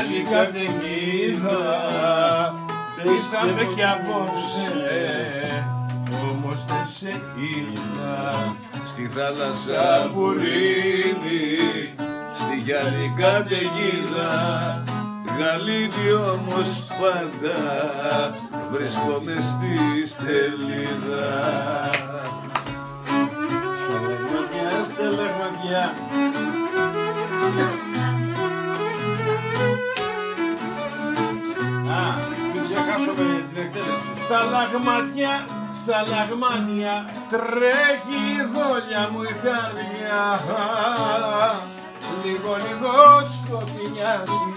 άλλη καταιγίδα, πέσαμε κι απόψε, όμως δεν σε είδα. Στη θάλασσα που ρίνει, στη γυαλί καταιγίδα, γαλήνη όμως πάντα, βρίσκομαι στη στελίδα. Στελεγματιά, στελεγματιά. Μην ξεχάσω με την εκτέλεση. Στα λαγματιά, στα λαγμάτια, τρέχει η δόλια μου η καρδιά. Λίγο λίγο σκοτεινιάζει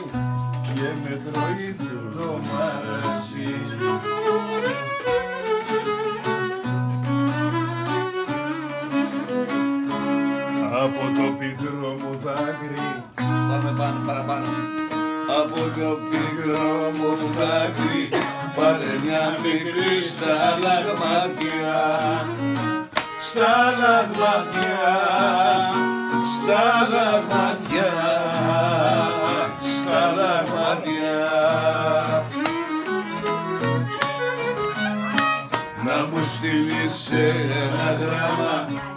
και με τρώει το μαραζί. Από το πικρό μου δάκρυ, πάμε πάνω, παραπάνω. Από το πικρό μου δάκρυ, πάρε μια μικρή στα λαγμάτια, στα λαγμάτια, στα λαγμάτια, στα λαγμάτια. Να μου στείλεις ένα γράμμα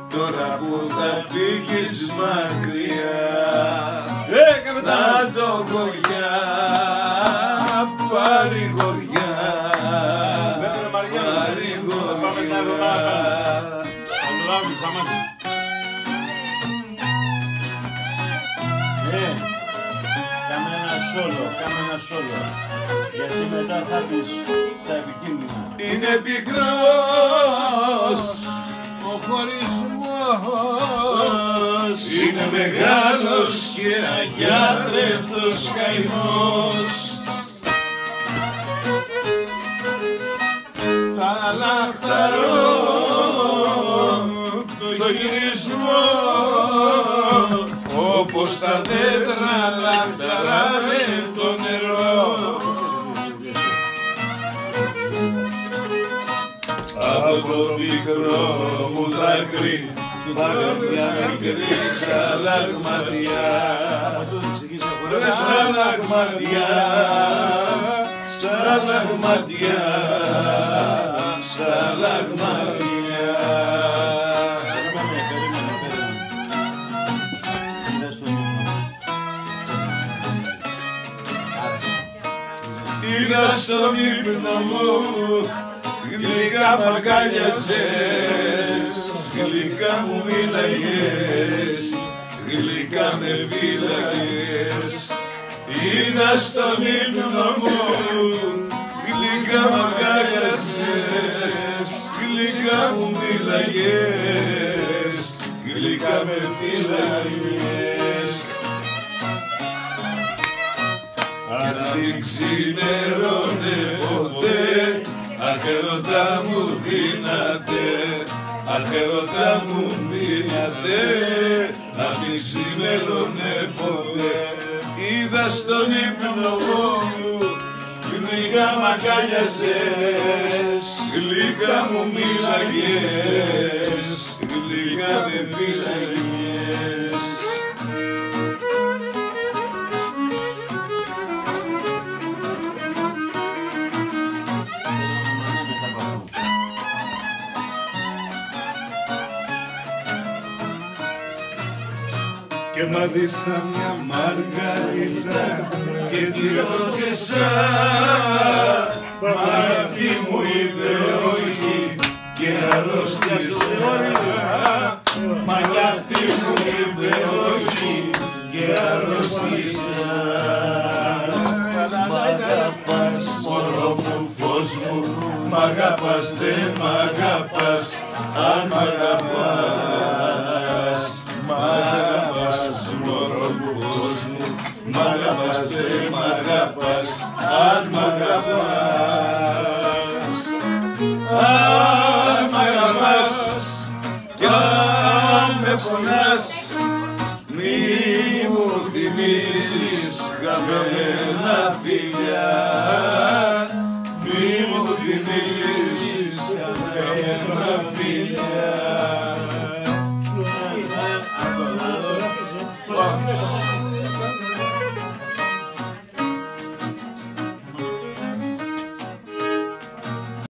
τώρα που θα φύγεις μακριά. Να το χωριά, παρηγοριά, παρηγοριά. Κάμε ένα σόλο, γιατί μετά θα πεις στα επικίνδυνα. Είναι πικρός ο χωρισμός, είναι μεγάλος και αγιάτρευτος καημός. Θα λαχταρώ το γυρισμό, όπως τα δέντρα λαχταράνε το νερό. Από το πικρό μου δάκρυ, πάρε μια μικρή στα λαγματιά, στα λαγματιά, στα λαγματιά, στα λαγματιά. Είδα στον ύπνο μου, γλυκά μ' αγκάλιαζες, γλυκά μου μίλαγες, γλυκά με φύλαγες. Είδα στον ύπνο μου, γλυκά μ' αγκάλιαζες, γλυκά μου μίλαγες, γλυκά με φύλαγες. Αν δεν ξημερώνε ποτέ, αχ ερωτά μου δύναται, αχ ερωτά μου δύναται, να μην ξημερώνε ποτέ. Είδα στον ύπνο μου, γλυκά μ' αγκάλιαζες, γλυκά μου μίλαγες, γλυκά με φύλαγες. Και μ' μια μαργαρίτα και τη ρώτησα, μα αυτή μου είπε όχι και αρρώστησα. Μα αυτή μου είπε όχι και αρρώστησα. Μ' αγαπάς μωρό μου, φως μου, μ' αγαπάς δεν μ' αγαπάς, αν μ' αγαπάς. Μ' αγαπάς μωρό μου, φως μου, μ' αγαπάς δεν μ' αγαπάς, αν μ' αγαπάς. Αν μ' αγαπάς κι αν με πονάς, μη μου θυμίσεις χαμένα φιλιά.